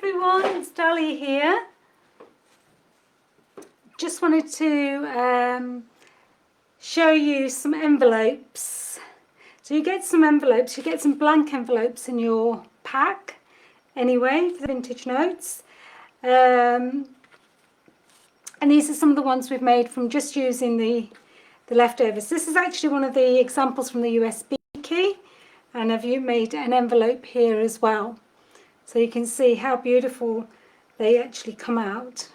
everyone, it's Dali here. Just wanted to show you some envelopes. So you get some envelopes, you get some blank envelopes in your pack anyway for the vintage notes. And these are some of the ones we've made from just using the leftovers. This is actually one of the examples from the USB key, and I've made an envelope here as well. So you can see how beautiful they actually come out.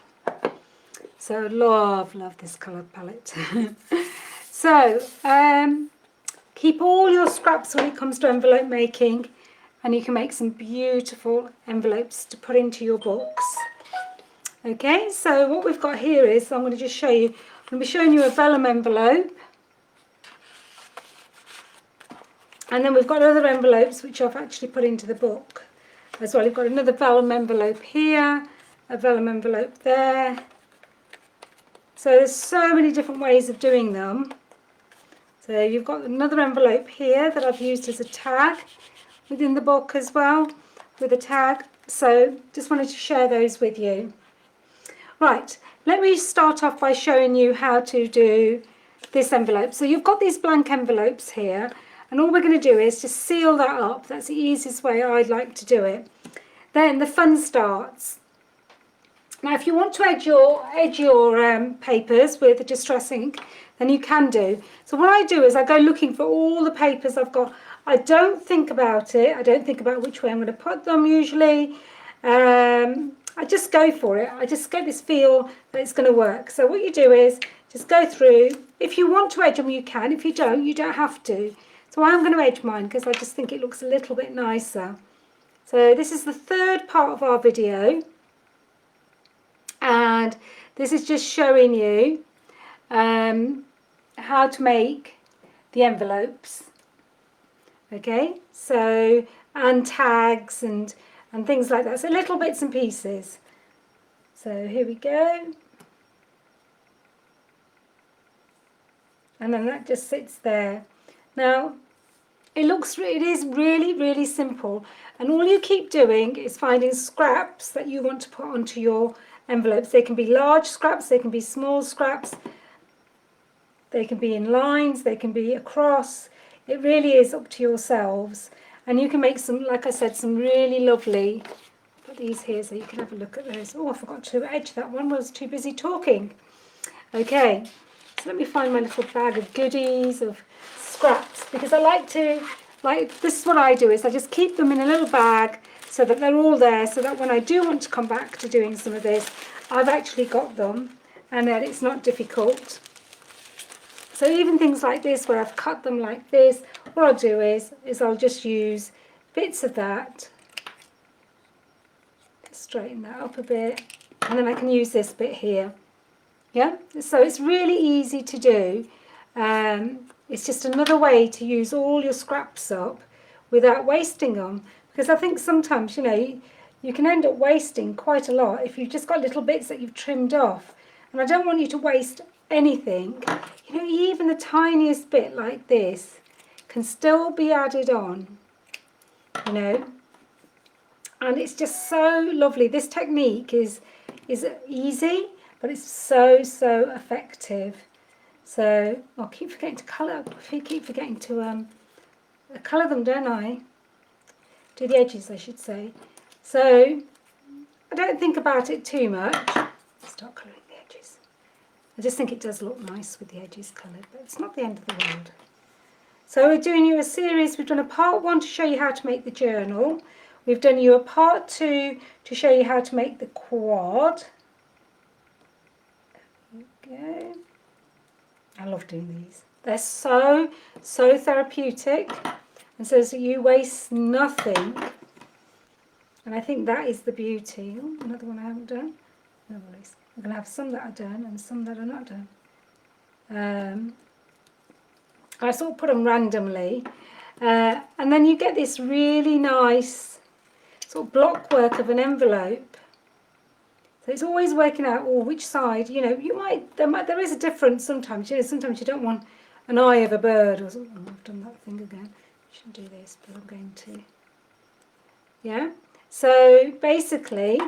So love this colour palette. So keep all your scraps when it comes to envelope making, and you can make some beautiful envelopes to put into your books. Okay, so what we've got here is, I'm going to just show you, I'm going to be showing you a vellum envelope. And then we've got other envelopes which I've actually put into the book as well. You've got another vellum envelope here, a vellum envelope there. So there's so many different ways of doing them. So you've got another envelope here that I've used as a tag within the book as well, with a tag. So just wanted to share those with you. Right, let me start off by showing you how to do this envelope. So you've got these blank envelopes here, and all we're going to do is just seal that up. That's the easiest way I'd like to do it. Then the fun starts. Now if you want to edge your papers with a distress ink, then you can do. So what I do is I go looking for all the papers I've got. I don't think about it. I don't think about which way I'm going to put them usually. I just go for it. I just get this feel that it's going to work. So what you do is just go through. If you want to edge them, you can. If you don't have to. So I'm going to edge mine because I just think it looks a little bit nicer. So this is the third part of our video. And this is just showing you how to make the envelopes. Okay, so, and tags and things like that. So little bits and pieces. So here we go. And then that just sits there. Now, it is really simple. And all you keep doing is finding scraps that you want to put onto your envelopes. They can be large scraps, they can be small scraps, they can be in lines, they can be across. It really is up to yourselves. And you can make some, like I said, some really lovely, I'll put these here so you can have a look at those. Oh, I forgot to edge that one, I was too busy talking. Okay, so let me find my little bag of goodies, of scraps, because I like this is what I do, is I just keep them in a little bag so that they're all there, so that when I do want to come back to doing some of this, I've actually got them, and that it's not difficult. So even things like this, where I've cut them like this, what I'll do is I'll just use bits of that, straighten that up a bit, and then I can use this bit here. Yeah, so it's really easy to do. It's just another way to use all your scraps up without wasting them. Because I think sometimes, you know, you can end up wasting quite a lot if you've just got little bits that you've trimmed off. And I don't want you to waste anything. You know, even the tiniest bit like this can still be added on, you know. And it's just so lovely. This technique is easy, but it's so effective. So I'll keep forgetting to colour. I keep forgetting to colour them, don't I? Do the edges, I should say. So I don't think about it too much. Start colouring the edges. I just think it does look nice with the edges coloured, but it's not the end of the world. So we're doing you a series. We've done a part 1 to show you how to make the journal. We've done you a part 2 to show you how to make the quad. There we go. I love doing these. They're so therapeutic, and so you waste nothing. And I think that is the beauty. Oh, another one I haven't done. No worries. I'm going to have some that are done and some that are not done. I sort of put them randomly, and then you get this really nice sort of block work of an envelope. So it's always working out, which side, you know, there is a difference sometimes. You know, sometimes you don't want an eye of a bird or something. Oh, I've done that thing again. I shouldn't do this, but I'm going to. Yeah. So basically,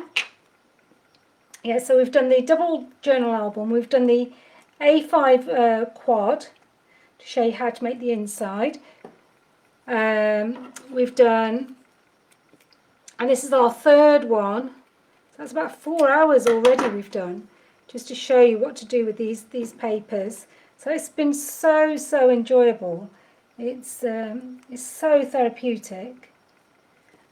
yeah, so we've done the double journal album, we've done the A5 quad to show you how to make the inside. We've done, and this is our third one, so that's about 4 hours already we've done, just to show you what to do with these papers. So it's been so enjoyable. It's so therapeutic.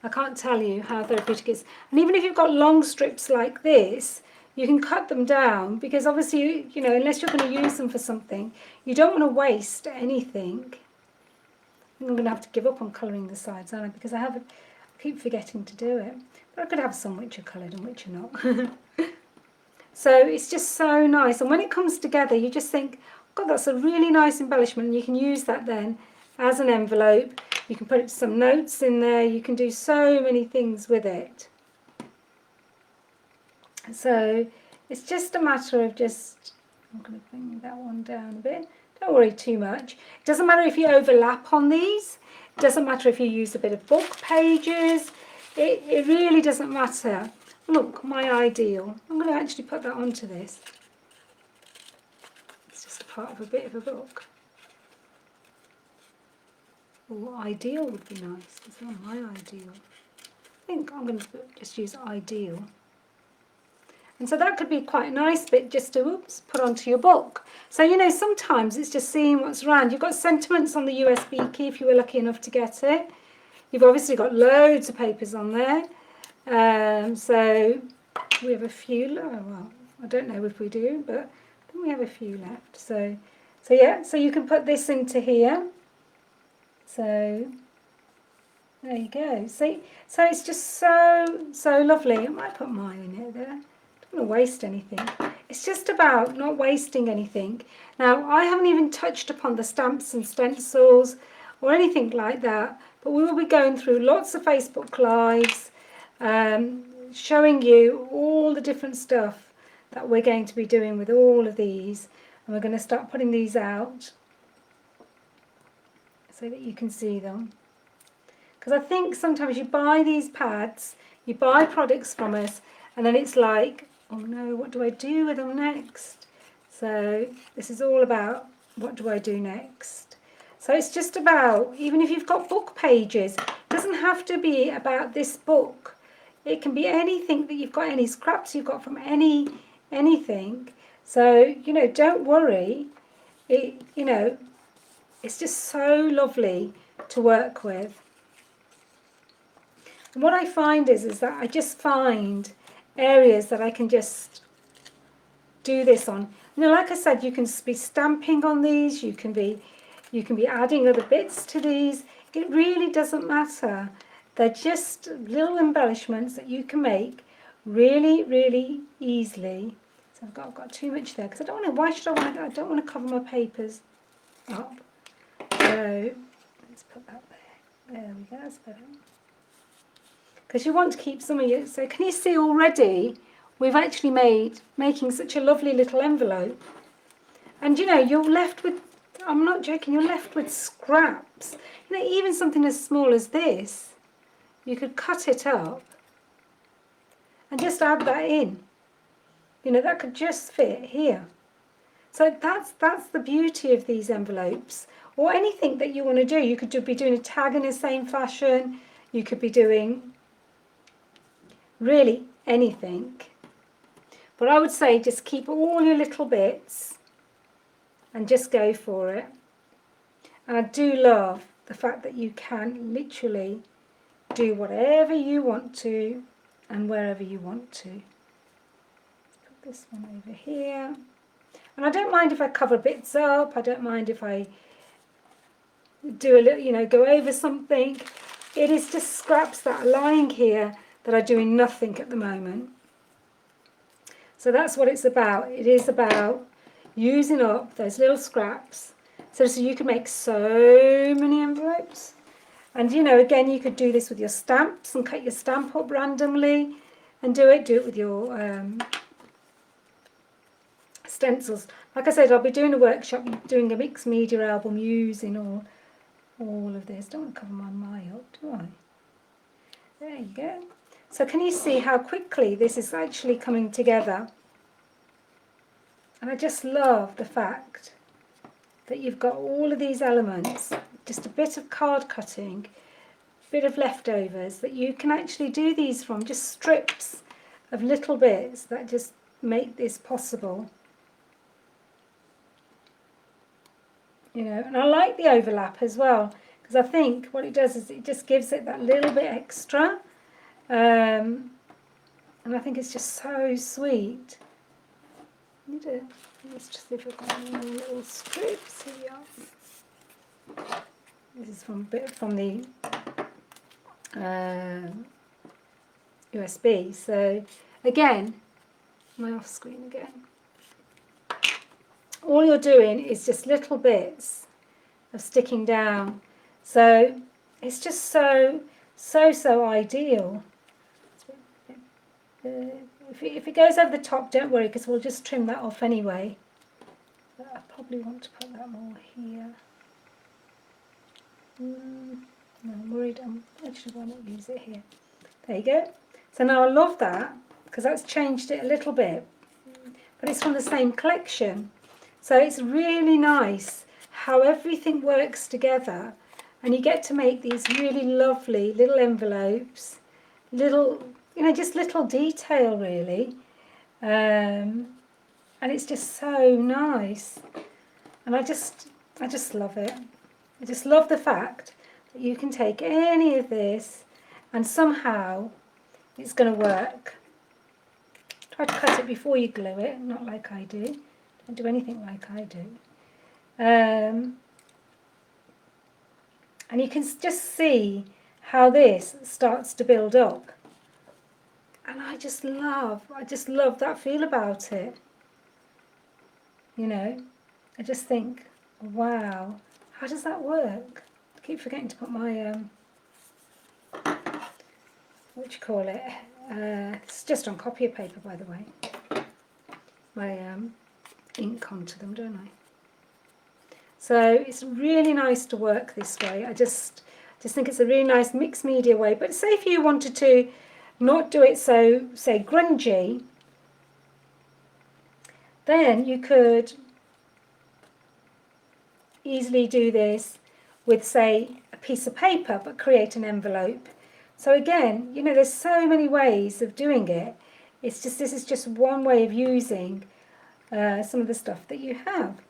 I can't tell you how therapeutic it is. And even if you've got long strips like this, you can cut them down, because obviously, you know, unless you're going to use them for something, you don't want to waste anything. I think I'm going to have to give up on colouring the sides, aren't I? Because I keep forgetting to do it. But I could have some which are coloured and which are not. So it's just so nice. And when it comes together, you just think, God, that's a really nice embellishment. And you can use that then as an envelope. You can put some notes in there. You can do so many things with it. So it's just a matter of just, I'm going to bring that one down a bit. Don't worry too much. It doesn't matter if you overlap on these. It doesn't matter if you use a bit of book pages. It really doesn't matter. Look, my ideal. I'm going to actually put that onto this. It's just part of a bit of a book. Or ideal would be nice. It's not my ideal. I think I'm going to just use ideal. And so that could be quite a nice bit just to put onto your book. So, you know, sometimes it's just seeing what's around. You've got sentiments on the USB key if you were lucky enough to get it. You've obviously got loads of papers on there. So we have a few, well, I don't know if we do, but I think we have a few left. So yeah, so you can put this into here. So there you go. See, so it's just so lovely. I might put mine in it there. Don't want to waste anything. It's just about not wasting anything. Now, I haven't even touched upon the stamps and stencils or anything like that, but we will be going through lots of Facebook Lives, showing you all the different stuff that we're going to be doing with all of these. And we're going to start putting these out so that you can see them. Because I think sometimes you buy these pads, you buy products from us, and then it's like, oh no, what do I do with them next? So this is all about what do I do next. So it's just about, even if you've got book pages, it doesn't have to be about this book. It can be anything that you've got, any scraps you've got from anything. So, you know, don't worry. You know, it's just so lovely to work with. And what I find is that I just find areas that I can just do this on. You know, like I said, you can be stamping on these, you can be adding other bits to these. It really doesn't matter. They're just little embellishments that you can make really easily. So I've got too much there because I don't want to. I don't want to cover my papers up. So let's put that there. There we go. That's better. Because you want to keep some of it. So can you see already? We've actually making such a lovely little envelope. And you know, you're left with, I'm not joking, you're left with scraps. You know, even something as small as this, you could cut it up and just add that in. You know, that could just fit here. So that's the beauty of these envelopes. Or anything that you want to do. You could be doing a tag in the same fashion. You could be doing really anything. But I would say just keep all your little bits and just go for it. And I do love the fact that you can literally do whatever you want to and wherever you want to. Let's put this one over here. And I don't mind if I cover bits up. I don't mind if I do a little, you know, go over something. It is just scraps that are lying here that are doing nothing at the moment. So that's what it's about. It is about using up those little scraps so you can make so many envelopes. And you know, again, you could do this with your stamps and cut your stamp up randomly and do it with your stencils. Like I said, I'll be doing a workshop, doing a mixed media album using all of this. Don't want to cover my up, do I? There you go. So can you see how quickly this is actually coming together? And I just love the fact that you've got all of these elements, just a bit of card cutting, bit of leftovers that you can actually do these from, just strips of little bits that just make this possible. You know, and I like the overlap as well, because I think what it does is it just gives it that little bit extra, and I think it's just so sweet. Let's just see if I've got any more little strips here. This is from the USB. So again, am I off screen again? All you're doing is just little bits of sticking down. So it's just so ideal. If it goes over the top, don't worry, because we'll just trim that off anyway. But I probably want to put that more here. No, I'm worried. Actually, why not use it here? There you go. So now I love that, because that's changed it a little bit. But it's from the same collection. So it's really nice how everything works together, and you get to make these really lovely little envelopes, little, you know, just little detail really, and it's just so nice, and I just love it. I just love the fact that you can take any of this and somehow it's going to work. Try to cut it before you glue it, not like I do. Don't do anything like I do. And you can just see how this starts to build up. And I just love that feel about it. You know, I just think, wow, how does that work? I keep forgetting to put my, what do you call it? It's just on copier paper, by the way. My ink onto them, don't I? So it's really nice to work this way. I just think it's a really nice mixed media way. But say if you wanted to not do it so, say, grungy, then you could easily do this with, say, a piece of paper, but create an envelope. So again, you know, there's so many ways of doing it. It's just, this is just one way of using some of the stuff that you have.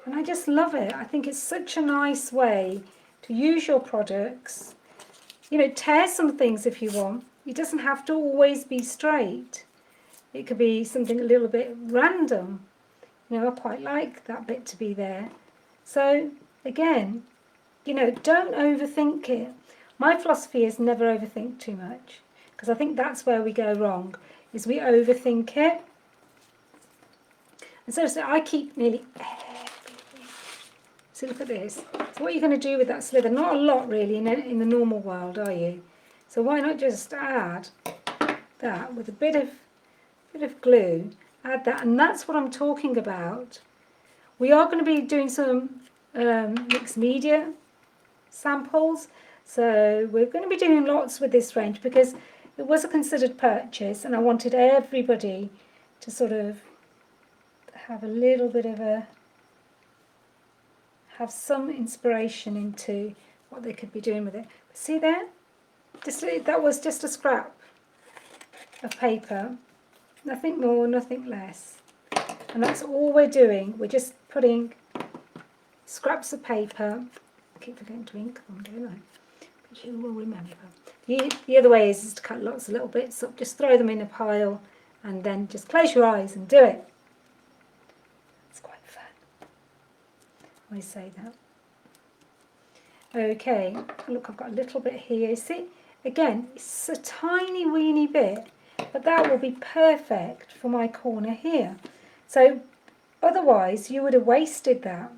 And I just love it. I think it's such a nice way to use your products. You know, tear some things if you want. It doesn't have to always be straight. It could be something a little bit random. You know, I quite like that bit to be there. So again, you know, don't overthink it. My philosophy is never overthink too much, because I think that's where we go wrong, is we overthink it. And so I keep nearly everything. So look at this. So what are you going to do with that slither? Not a lot really in the normal world, are you? So why not just add that with a bit of glue, add that, and that's what I'm talking about. We are going to be doing some mixed media samples, so we're going to be doing lots with this range because it was a considered purchase and I wanted everybody to sort of have a little bit of have some inspiration into what they could be doing with it. But see there? That was just a scrap of paper. Nothing more, nothing less. And that's all we're doing. We're just putting scraps of paper. I keep forgetting to ink them, don't I? But you will remember. The other way is to cut lots of little bits up. Just throw them in a pile and then just close your eyes and do it. It's quite fun. I always say that. Okay, look, I've got a little bit here. See, again, it's a tiny weeny bit, but that will be perfect for my corner here. So otherwise you would have wasted that.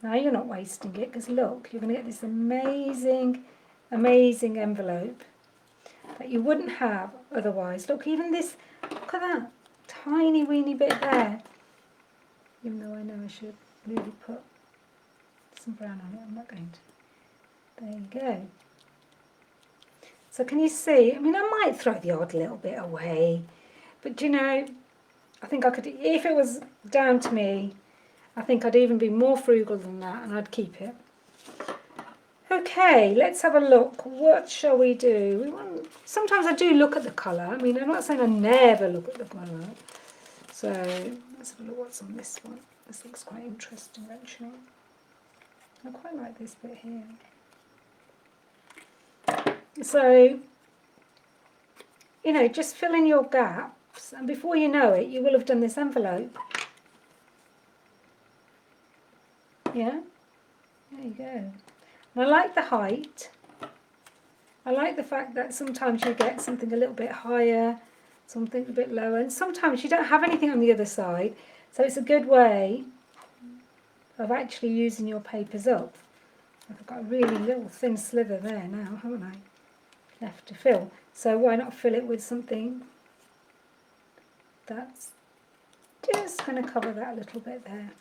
Now you're not wasting it, because look, you're going to get this amazing, amazing envelope that you wouldn't have otherwise. Look, even this, look at that tiny weeny bit there. Even though I know I should really put some brown on it, I'm not going to. There you go. So can you see? I mean, I might throw the odd little bit away, but you know, I think I could, if it was down to me, I think I'd even be more frugal than that, and I'd keep it. Okay, let's have a look. What shall we do? Sometimes I do look at the colour. I mean, I'm not saying I never look at the colour. So let's have a look what's on this one. This looks quite interesting, actually. I quite like this bit here. So, you know, just fill in your gaps, and before you know it, you will have done this envelope. Yeah, there you go. And I like the height. I like the fact that sometimes you get something a little bit higher, something a bit lower, and sometimes you don't have anything on the other side, so it's a good way of actually using your papers up. I've got a really little thin slither there now, haven't I? Left to fill. So why not fill it with something that's just going to cover that a little bit there.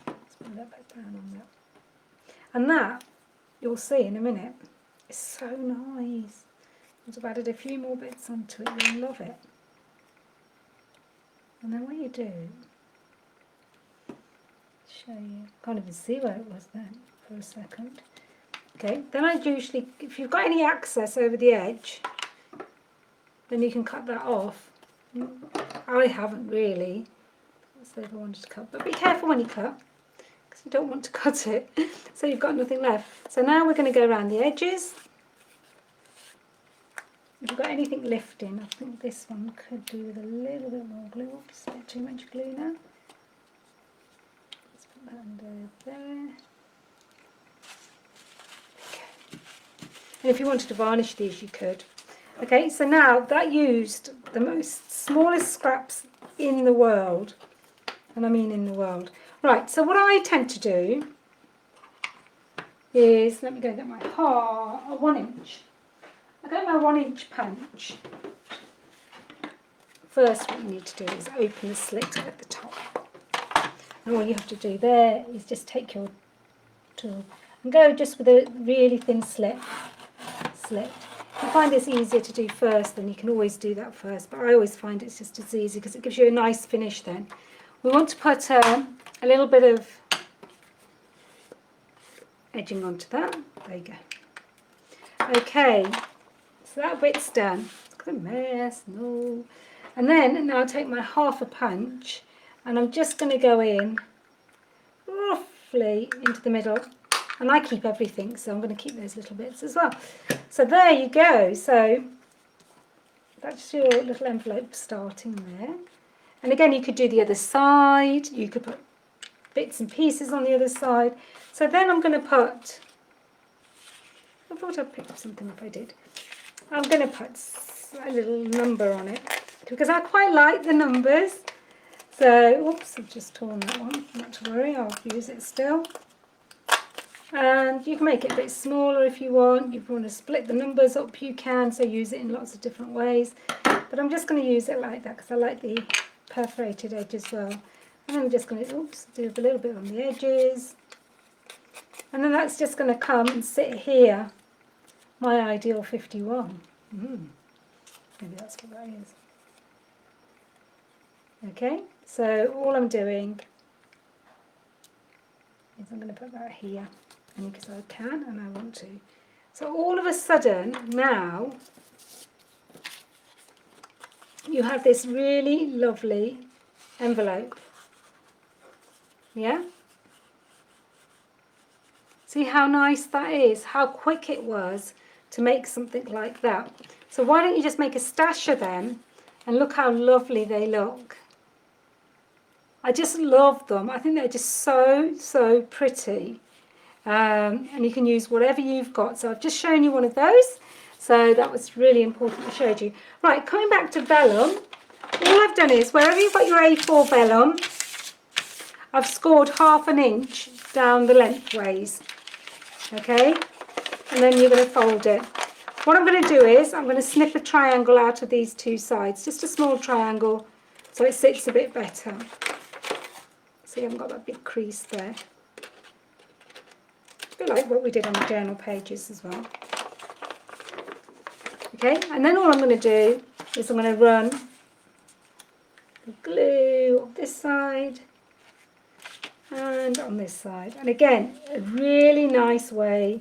Let's put that back down on that. And that, you'll see in a minute, is so nice. Once I've added a few more bits onto it, you'll love it. And then what you do, show you, can't even see where it was then for a second. Okay, then I usually, if you've got any excess over the edge, then you can cut that off. I haven't really, so if I wanted to cut, but be careful when you cut, because you don't want to cut it, so you've got nothing left. So now we're going to go around the edges. If you've got anything lifting, I think this one could do with a little bit more glue. Oops, a bit too much glue now. Let's put that under there. Okay. And if you wanted to varnish these, you could. Okay, so now that used the most smallest scraps in the world, and I mean in the world. Right, so what I tend to do is, let me go get my 1 inch. I got my 1 inch punch. First what you need to do is open the slit at the top. And all you have to do there is just take your tool and go just with a really thin slit. If you find this easier to do first, then you can always do that first, but I always find it's just as easy because it gives you a nice finish then. We want to put a little bit of edging onto that. There you go. Okay, so that bit's done. It's got a mess, no. And then now I'll take my 1/2 punch and I'm just going to go in roughly into the middle. And I keep everything, so I'm going to keep those little bits as well. So there you go. So that's your little envelope starting there. And again, you could do the other side. You could put bits and pieces on the other side. So then I'm going to put, I thought I'd pick something if I did. I'm going to put a little number on it because I quite like the numbers. So, oops, I've just torn that one. Not to worry, I'll use it still. And you can make it a bit smaller if you want. If you want to split the numbers up, you can, so use it in lots of different ways. But I'm just going to use it like that because I like the perforated edge as well. And I'm just going to, oops, do a little bit on the edges. And then that's just going to come and sit here, my ideal 51. Maybe that's what that is. Okay, so all I'm doing is I'm going to put that here. And because I can and I want to. So all of a sudden now you have this really lovely envelope. Yeah? See how nice that is? How quick it was to make something like that. So why don't you just make a stash of them and look how lovely they look. I just love them. I think they're just so pretty. And you can use whatever you've got. So I've just shown you one of those. So that was really important I showed you. Right, coming back to vellum. All I've done is, wherever you've got your A4 vellum, I've scored 1/2 inch down the lengthways. Okay? And then you're going to fold it. What I'm going to do is, I'm going to snip a triangle out of these two sides. Just a small triangle, so it sits a bit better. See, I haven't got that big crease there. A bit like what we did on the journal pages as well. Okay, and then all I'm going to do is I'm going to run the glue on this side and on this side. And again, a really nice way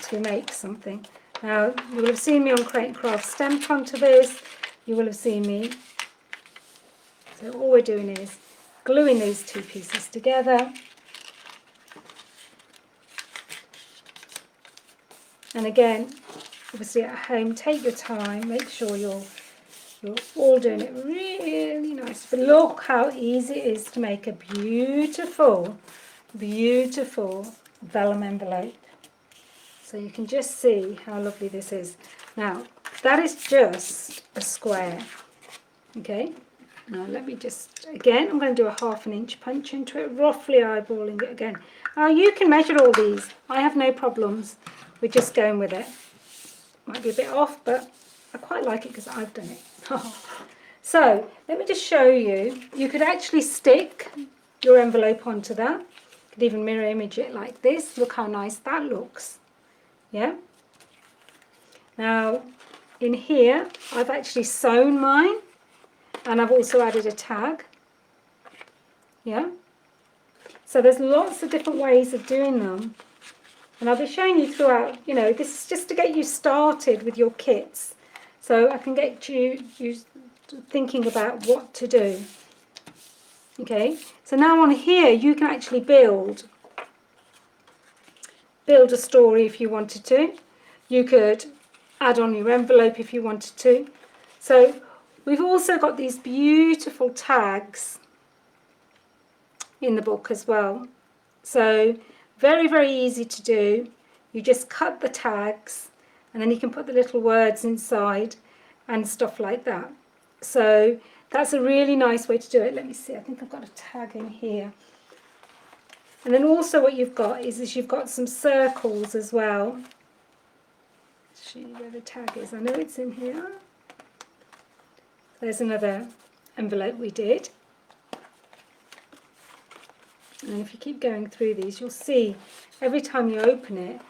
to make something. Now, you will have seen me on Create and Craft stamped onto this. You will have seen me. So all we're doing is gluing these two pieces together. And again, obviously at home, take your time, make sure you're all doing it really nice. But look how easy it is to make a beautiful, beautiful vellum envelope. So you can just see how lovely this is. Now, that is just a square. Okay, now let me just, again, I'm going to do a 1/2 inch punch into it, roughly eyeballing it again. Now you can measure all these. I have no problems with just going with it. Might be a bit off, but I quite like it because I've done it. So let me just show you. You could actually stick your envelope onto that. You could even mirror image it like this. Look how nice that looks. Yeah. Now in here I've actually sewn mine, and I've also added a tag. Yeah. So there's lots of different ways of doing them. And I'll be showing you throughout, you know, this is just to get you started with your kits. So I can get you thinking about what to do. Okay, so now on here you can actually build a story if you wanted to. You could add on your envelope if you wanted to. So we've also got these beautiful tags in the book as well. So very, very easy to do. You just cut the tags and then you can put the little words inside and stuff like that. So that's a really nice way to do it. Let me see, I think I've got a tag in here. And then also what you've got is you've got some circles as well. Let's see where the tag is. I know it's in here. There's another envelope we did. And if you keep going through these, you'll see every time you open it,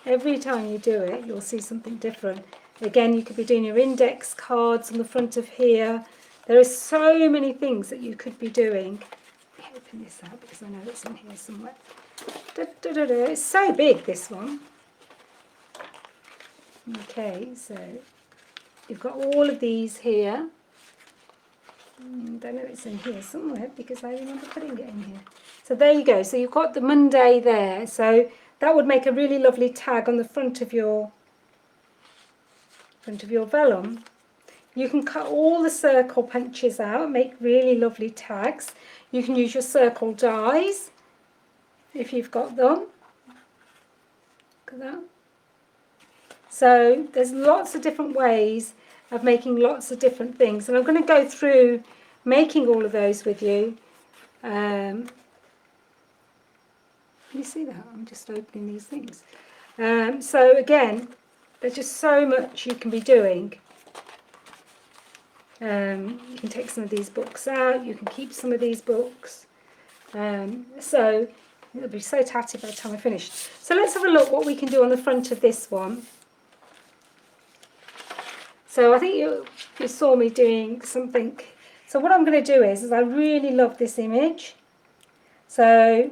every time you do it, you'll see something different. Again, you could be doing your index cards on the front of here. There are so many things that you could be doing. Let me open this out because I know it's in here somewhere. It's so big, this one. Okay, so you've got all of these here. I don't know, it's in here somewhere because I remember putting it in here. So there you go. So you've got the Monday there. So that would make a really lovely tag on the front of your vellum. You can cut all the circle punches out and make really lovely tags. You can use your circle dies if you've got them. Look at that. So there's lots of different ways of making lots of different things, and I'm going to go through making all of those with you. Can you see that? I'm just opening these things. So again, there's just so much you can be doing. You can take some of these books out, you can keep some of these books. So it'll be so tatty by the time I finish. So let's have a look what we can do on the front of this one. So I think you saw me doing something. So what I'm going to do is I really love this image. So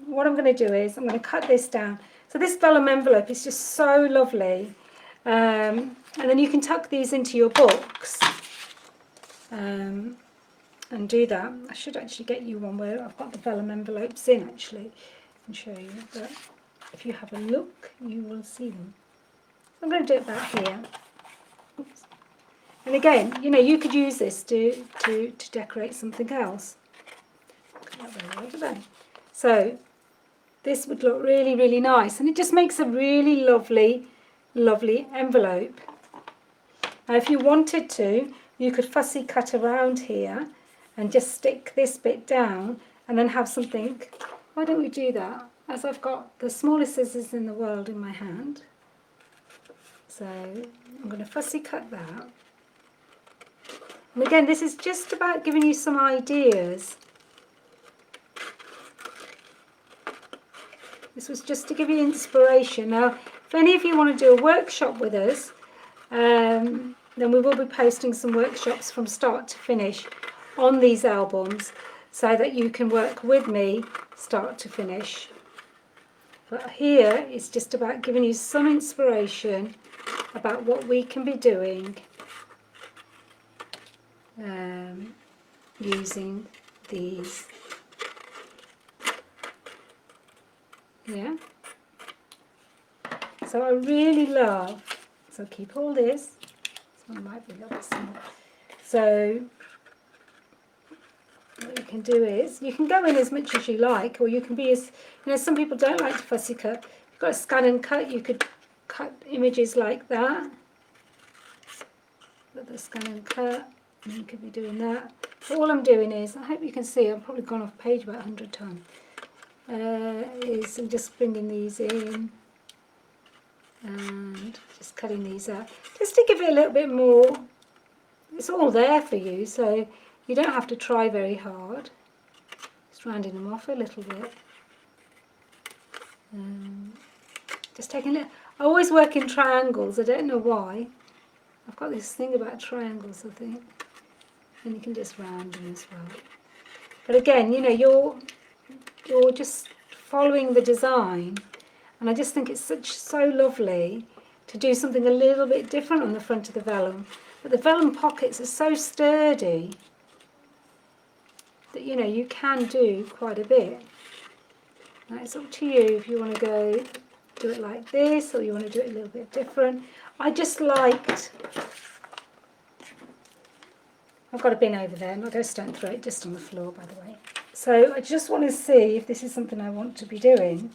what I'm going to do is I'm going to cut this down. So this vellum envelope is just so lovely. And then you can tuck these into your books and do that. I should actually get you one where I've got the vellum envelopes in actually and show you. But if you have a look, you will see them. I'm going to do it about here. Oops. And again, you know, you could use this to decorate something else. So this would look really, really nice, and it just makes a really lovely, lovely envelope. Now, if you wanted to, you could fussy cut around here and just stick this bit down and then have something. Why don't we do that? As I've got the smallest scissors in the world in my hand. So I'm going to fussy cut that. And again, this is just about giving you some ideas. This was just to give you inspiration. Now, if any of you want to do a workshop with us, then we will be posting some workshops from start to finish on these albums so that you can work with me start to finish. But here it's just about giving you some inspiration about what we can be doing using these. Yeah. So I really love, so keep all this. This one might be a little bit small. So what you can do is, you can go in as much as you like, or you can be as, some people don't like to fussy cut. If you've got a scan and cut, you could cut images like that. With the scan and cut, and you could be doing that. But all I'm doing is, I hope you can see, I've probably gone off page about 100 times, is I'm just bringing these in and just cutting these out, just to give it a little bit more. It's all there for you, so you don't have to try very hard. Just rounding them off a little bit. Just taking it. I always work in triangles. I don't know why. I've got this thing about triangles, I think. And you can just round them as well. But again, you're just following the design, and I just think it's so lovely to do something a little bit different on the front of the vellum. But the vellum pockets are so sturdy that you can do quite a bit. Now it's up to you if you want to go do it like this, or you want to do it a little bit different. I just liked, I've got a bin over there, I'm not going to don't throw it just on the floor, by the way. So I just want to see if this is something I want to be doing.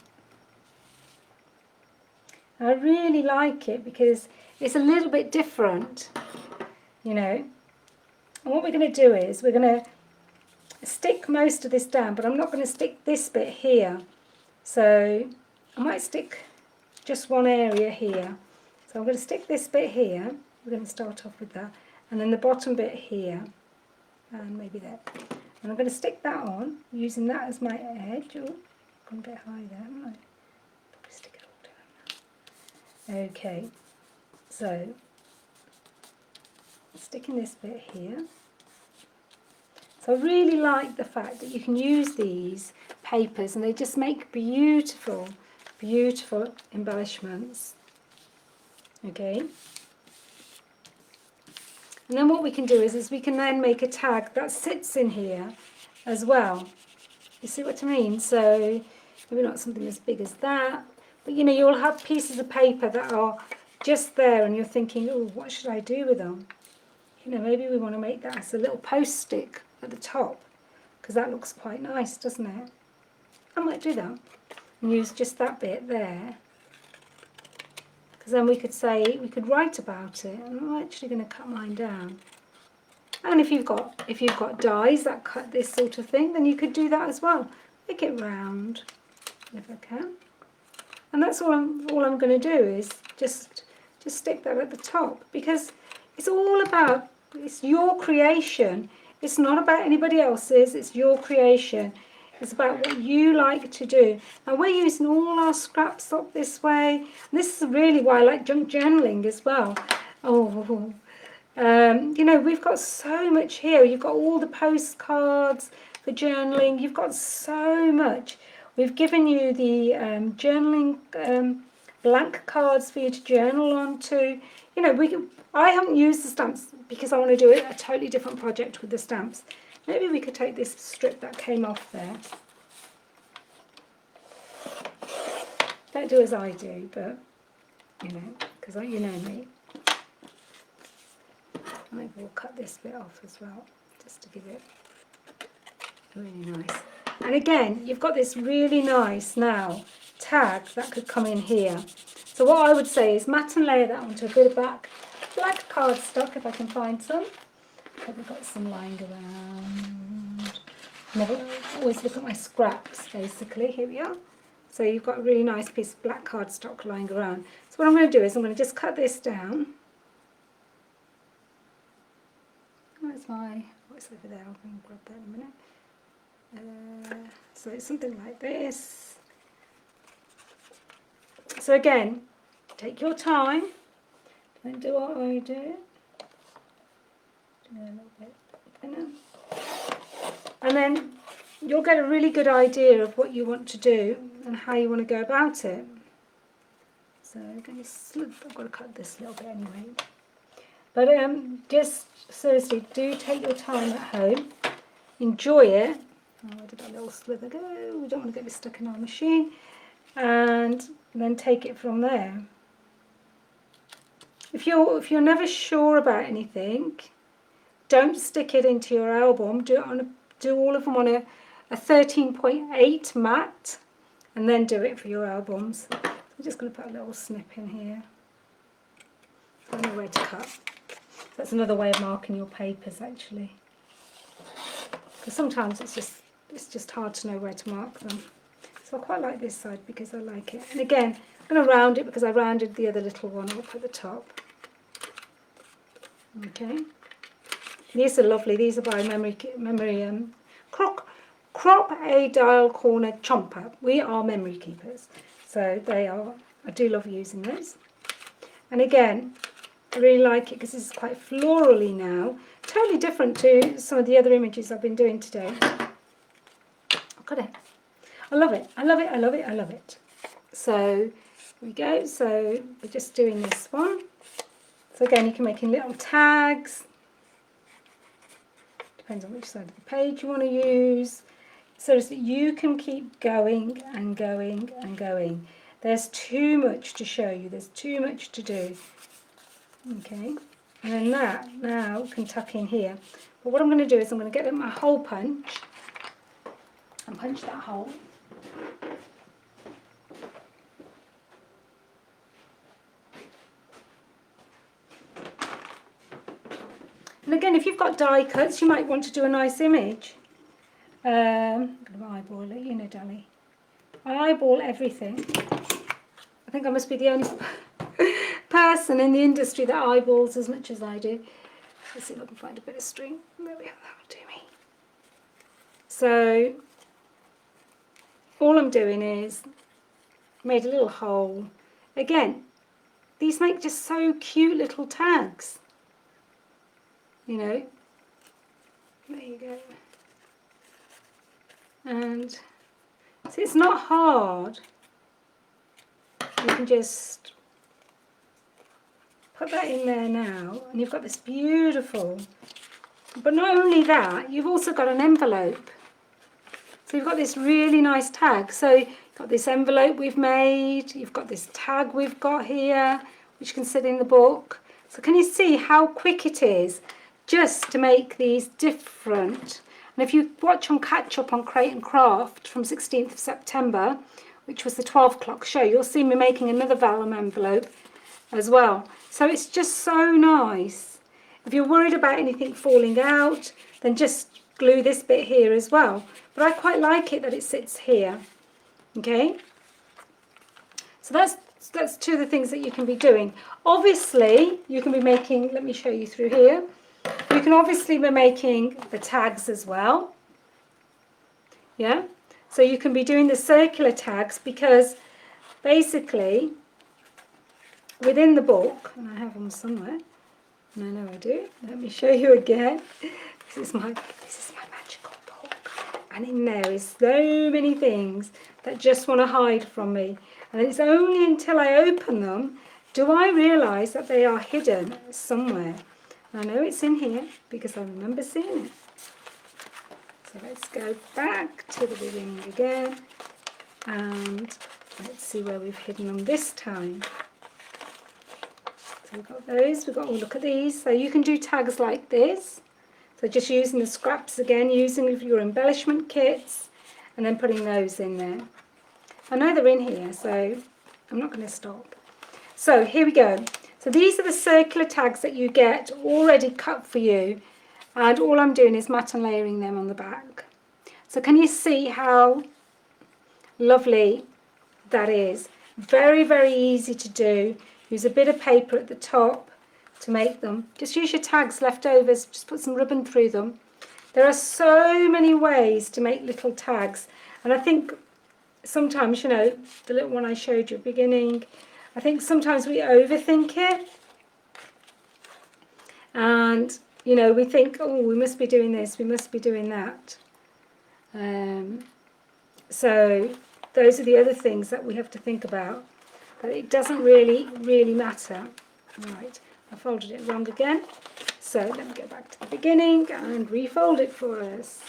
I really like it because it's a little bit different, And what we're going to do is we're going to stick most of this down, but I'm not going to stick this bit here. So I might stick just one area here. So I'm going to stick this bit here. We're going to start off with that. And then the bottom bit here. And maybe there. And I'm going to stick that on, using that as my edge. Oh, gone a bit high there, haven't I? Probably stick it all down now. Okay. So, sticking this bit here. So I really like the fact that you can use these papers and they just make beautiful, beautiful embellishments. Okay. And then what we can do is we can then make a tag that sits in here as well. You see what I mean? So maybe not something as big as that, but you'll have pieces of paper that are just there and you're thinking, oh, what should I do with them? Maybe we want to make that as a little post stick at the top, because that looks quite nice, doesn't it? I might do that and use just that bit there, because then we could write about it. And I'm actually going to cut mine down. And if you've got dies that cut this sort of thing, then you could do that as well. Make it round if I can. And that's all I'm going to do is just stick that at the top, because it's all about, it's your creation. It's not about anybody else's, it's your creation. It's about what you like to do. And we're using all our scraps up this way. And this is really why I like junk journaling as well. We've got so much here. You've got all the postcards for journaling. You've got so much. We've given you the journaling blank cards for you to journal onto. I haven't used the stamps because I want to do a totally different project with the stamps. Maybe we could take this strip that came off there. Don't do as I do, but, because you know me. Maybe we'll cut this bit off as well, just to give it really nice. And again, you've got this really nice now tag that could come in here. So what I would say is mat and layer that onto a bit of black cardstock, if I can find some. Probably got some lying around. Never always look at my scraps, basically. Here we are. So you've got a really nice piece of black cardstock lying around. So what I'm going to do is I'm going to just cut this down. Where's my, what's over there? I'll go and grab that in a minute. So it's something like this. So again, take your time. Don't do what I do. Do a little bit thinner. And then you'll get a really good idea of what you want to do and how you want to go about it. So I've got to cut this a little bit anyway. But just seriously, do take your time at home. Enjoy it. Oh, where did that little slither go? We don't want to get this stuck in our machine. And then take it from there. If you're never sure about anything, don't stick it into your album. Do all of them on a 13.8 matte, and then do it for your albums. So I'm just going to put a little snip in here. I know where to cut. That's another way of marking your papers, actually. Because sometimes it's just hard to know where to mark them. So I quite like this side because I like it. And again, I'm going to round it because I rounded the other little one up at the top. Okay. These are lovely. These are by Crop A Dial Corner Chomper. We are memory keepers. So they are. I do love using those. And again, I really like it because this is quite florally now. Totally different to some of the other images I've been doing today. Look at it. I love it. I love it. I love it. I love it. So here we go. So we're just doing this one. So again, you can make in little tags. Depends on which side of the page you want to use. So that you can keep going and going and going. There's too much to show you. There's too much to do. Okay. And then that now can tuck in here. But what I'm going to do is I'm going to get my hole punch and punch that hole. And again, if you've got die cuts, you might want to do a nice image. I'm going to eyeball it, you know, Dally. I eyeball everything. I think I must be the only person in the industry that eyeballs as much as I do. Let's see if I can find a bit of string. There we go, that'll do me. So, all I'm doing is made a little hole. Again, these make just so cute little tags. You know, there you go. And see, it's not hard. You can just put that in there now, and you've got this beautiful. But not only that, you've also got an envelope. So you've got this really nice tag. So you've got this envelope we've made, you've got this tag we've got here, which can sit in the book. So can you see how quick it is just to make these different? And if you watch on Catch Up on Crate and Craft from 16th of September, which was the 12 o'clock show, you'll see me making another vellum envelope as well. So it's just so nice. If you're worried about anything falling out, then just glue this bit here as well. But I quite like it that it sits here. Okay? So that's two of the things that you can be doing. Obviously, you can be making, let me show you through here. You can obviously be making the tags as well. Yeah? So you can be doing the circular tags because basically within the book, and I have them somewhere, and I know I do. Let me show you again. This is my magical book. And in there is so many things that just want to hide from me. And it's only until I open them do I realise that they are hidden somewhere. I know it's in here because I remember seeing it. So let's go back to the beginning again and let's see where we've hidden them this time. So we've got those, we've got, oh look at these. So you can do tags like this. So just using the scraps again, using your embellishment kits and then putting those in there. I know they're in here, so I'm not going to stop. So here we go. So these are the circular tags that you get already cut for you, and all I'm doing is matte and layering them on the back. So can you see how lovely that is? Very, very easy to do. Use a bit of paper at the top to make them. Just use your tags, leftovers, just put some ribbon through them. There are so many ways to make little tags, and I think sometimes, the little one I showed you at the beginning, I think sometimes we overthink it. And, you know, we think, oh, we must be doing this, we must be doing that. So those are the other things that we have to think about, that it doesn't really matter. Right, I folded it wrong again. So let me go back to the beginning and refold it for us.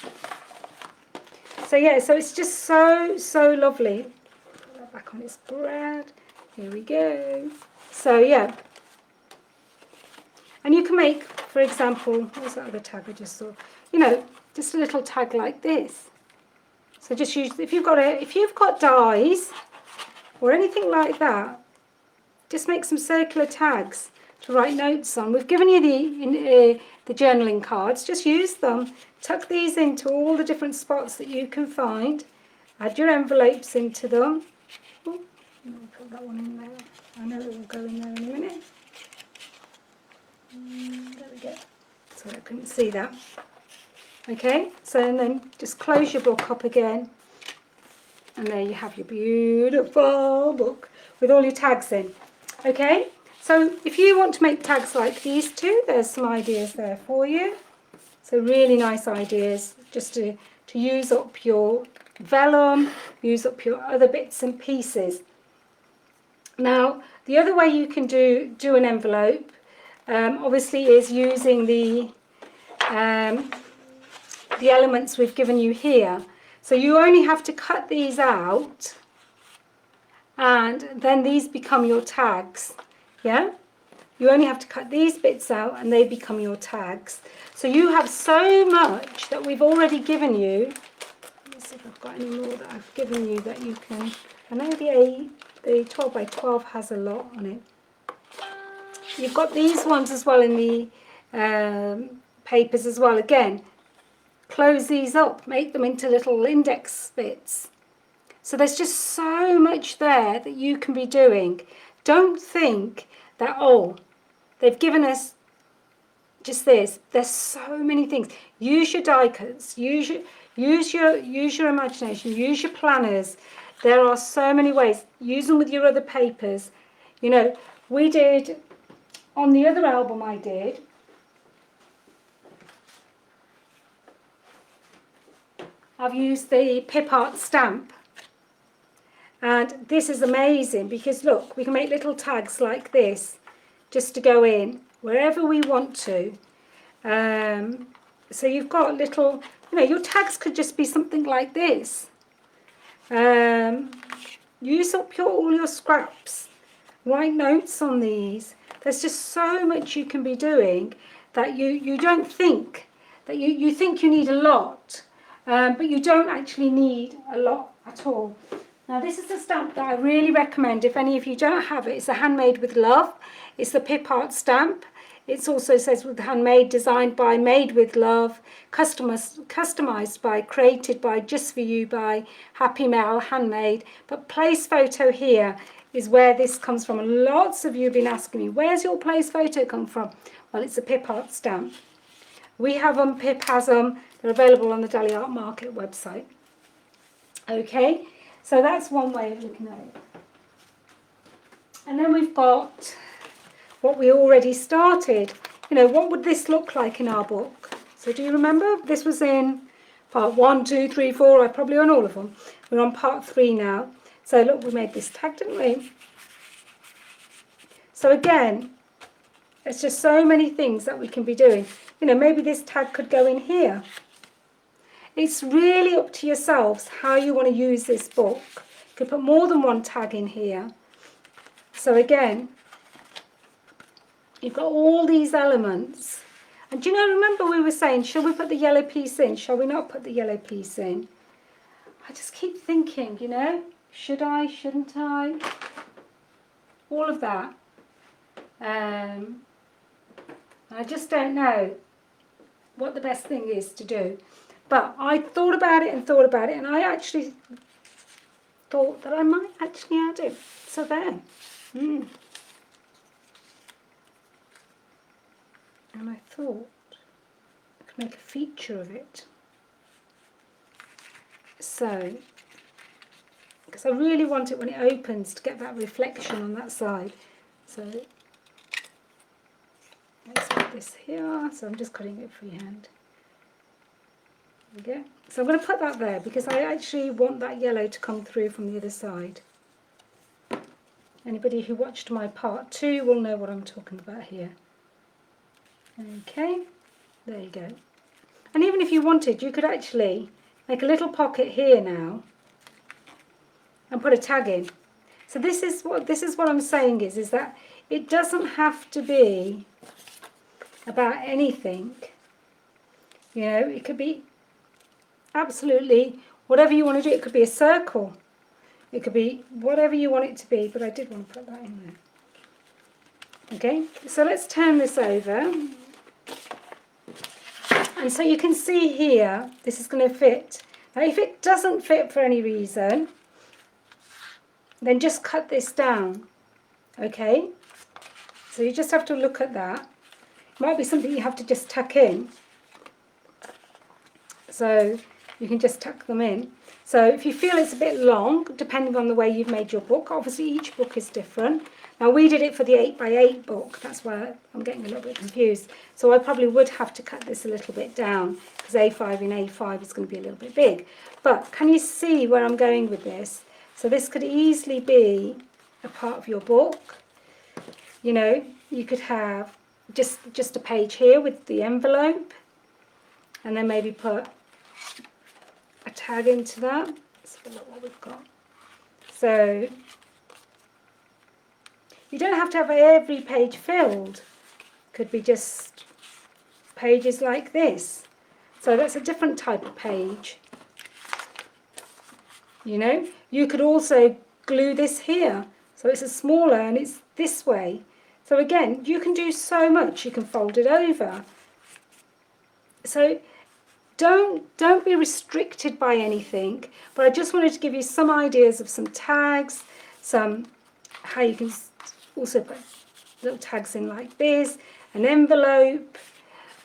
So yeah, so it's just so lovely. Put that back on its spread. Here we go. So yeah. And you can make, for example, what was that other tag I just saw? You know, just a little tag like this. So just use, if you've got dies or anything like that, just make some circular tags to write notes on. We've given you the journaling cards. Just use them. Tuck these into all the different spots that you can find. Add your envelopes into them. Oh, I'll put that one in there. I know it will go in there in a minute. There we go. Sorry, I couldn't see that. Okay, so and then just close your book up again. And there you have your beautiful book with all your tags in. Okay, so if you want to make tags like these two, there's some ideas there for you. So really nice ideas just to use up your vellum, use up your other bits and pieces. Now, the other way you can do an envelope, obviously, is using the elements we've given you here. So you only have to cut these out, and then these become your tags. Yeah? You only have to cut these bits out and they become your tags. So you have so much that we've already given you. Let's see if I've got any more that I've given you that you can. I know the 12 by 12 has a lot on it. You've got these ones as well in the papers as well. Again, close these up, make them into little index bits. So there's just so much there that you can be doing. Don't think that, oh, they've given us just this. There's so many things. Use your die cuts. Use your imagination. Use your planners. There are so many ways. Use them with your other papers. You know, we did on the other album I did. I've used the pip art stamp. And this is amazing because look, we can make little tags like this just to go in wherever we want to. So you've got little, you know, your tags could just be something like this. Use up all your scraps. Write notes on these. There's just so much you can be doing that you don't think, that you think you need a lot, but you don't actually need a lot at all. Now this is a stamp that I really recommend if any of you don't have it. It's a Handmade with Love. It's the pip art stamp. It also says with handmade, designed by, made with love, customized by, created by, just for you by, Happy Mel, handmade. But place photo here is where this comes from. And lots of you have been asking me, where's your place photo come from? Well, it's a pip art stamp. We have them, Pip has them. They're available on the Dali Art Market website. Okay. So that's one way of looking at it. And then we've got what we already started. You know, what would this look like in our book? So do you remember? This was in part 1, 2, 3, 4. I'm probably on all of them. We're on part 3 now. So look, we made this tag, didn't we? So again, there's just so many things that we can be doing. You know, maybe this tag could go in here. It's really up to yourselves how you want to use this book. You could put more than one tag in here. So again, you've got all these elements. And do you know, remember we were saying, shall we put the yellow piece in? Shall we not put the yellow piece in? I just keep thinking, you know, should I, shouldn't I? All of that. I just don't know what the best thing is to do. But I thought about it, and I actually thought that I might actually add it. So there. And I thought I could make a feature of it. So, because I really want it when it opens to get that reflection on that side. So, Let's put this here. So I'm just cutting it freehand. There we go. So I'm going to put that there because I actually want that yellow to come through from the other side. Anybody who watched my part 2 will know what I'm talking about here. Okay, there you go. And even if you wanted, you could actually make a little pocket here now and put a tag in. So this is what I'm saying is that it doesn't have to be about anything. You know, it could be absolutely whatever you want to do. It could be a circle. It could be whatever you want it to be, but I did want to put that in there. Okay, so let's turn this over. And so you can see here, this is going to fit. Now if it doesn't fit for any reason, then just cut this down. Okay, so you just have to look at that. It might be something you have to just tuck in. So you can just tuck them in. So if you feel it's a bit long, depending on the way you've made your book, obviously each book is different. Now we did it for the 8x8 book, that's why I'm getting a little bit confused. So I probably would have to cut this a little bit down, because A5 in A5 is going to be a little bit big. But can you see where I'm going with this? So this could easily be a part of your book. You know, you could have just a page here with the envelope, and then maybe put a tag into that. Let's have a look what we've got. So you don't have to have every page filled. Could be just pages like this. So that's a different type of page. You know, you could also glue this here. So it's a smaller and it's this way. So again, you can do so much. You can fold it over. So don't be restricted by anything, but I just wanted to give you some ideas of some tags, how you can also put little tags in like this, an envelope,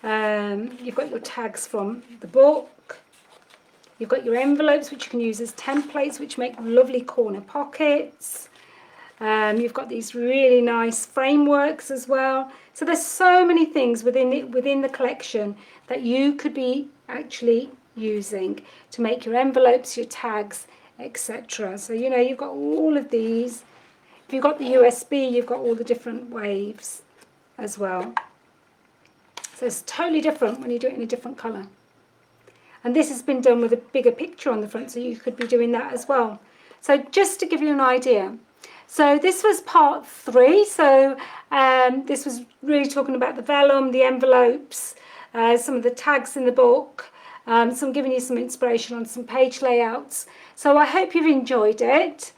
you've got your tags from the book, you've got your envelopes which you can use as templates which make lovely corner pockets, you've got these really nice frameworks as well. So there's so many things within the collection that you could be actually using to make your envelopes, your tags, etc. So you know, you've got all of these. If you've got the USB, you've got all the different waves as well. So it's totally different when you do it in a different colour. And this has been done with a bigger picture on the front, so you could be doing that as well. So just to give you an idea. So this was part 3. So this was really talking about the vellum, the envelopes, some of the tags in the book, some giving you some inspiration on some page layouts. So I hope you've enjoyed it.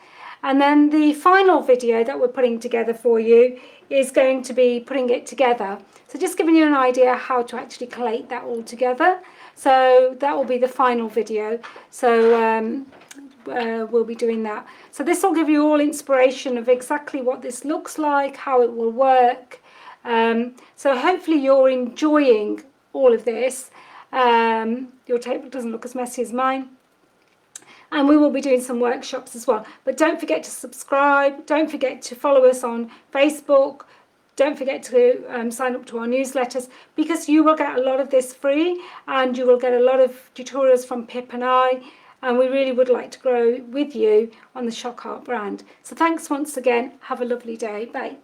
And then the final video that we're putting together for you is going to be putting it together. So just giving you an idea how to actually collate that all together. So that will be the final video. So we'll be doing that. So this will give you all inspiration of exactly what this looks like, how it will work. So hopefully you're enjoying all of this. Your table doesn't look as messy as mine. And we will be doing some workshops as well. But don't forget to subscribe. Don't forget to follow us on Facebook. Don't forget to sign up to our newsletters, because you will get a lot of this free, and you will get a lot of tutorials from Pip and I. And we really would like to grow with you on the ShokART brand. So thanks once again. Have a lovely day. Bye.